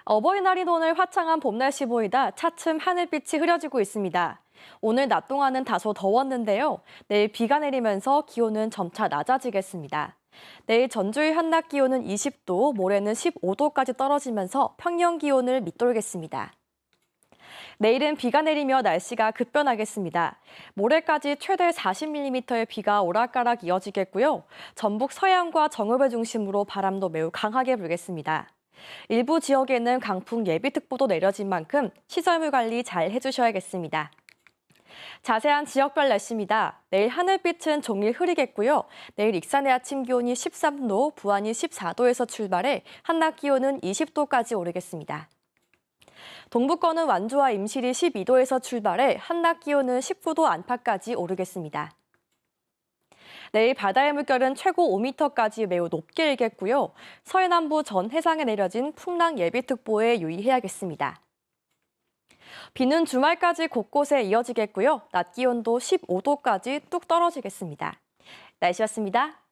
어버이날인 오늘 화창한 봄 날씨 보이다 차츰 하늘빛이 흐려지고 있습니다. 오늘 낮 동안은 다소 더웠는데요. 내일 비가 내리면서 기온은 점차 낮아지겠습니다. 내일 전주의 한낮 기온은 20도, 모레는 15도까지 떨어지면서 평년 기온을 밑돌겠습니다. 내일은 비가 내리며 날씨가 급변하겠습니다. 모레까지 최대 40mm의 비가 오락가락 이어지겠고요. 전북 서해안과 정읍을 중심으로 바람도 매우 강하게 불겠습니다. 일부 지역에는 강풍 예비특보도 내려진 만큼 시설물 관리 잘 해주셔야겠습니다. 자세한 지역별 날씨입니다. 내일 하늘빛은 종일 흐리겠고요. 내일 익산의 아침 기온이 13도, 부안이 14도에서 출발해 한낮 기온은 20도까지 오르겠습니다. 동부권은 완주와 임실이 12도에서 출발해 한낮 기온은 19도 안팎까지 오르겠습니다. 내일 바다의 물결은 최고 5m까지 매우 높게 일겠고요. 서해남부 전 해상에 내려진 풍랑 예비특보에 유의해야겠습니다. 비는 주말까지 곳곳에 이어지겠고요. 낮 기온도 15도까지 뚝 떨어지겠습니다. 날씨였습니다.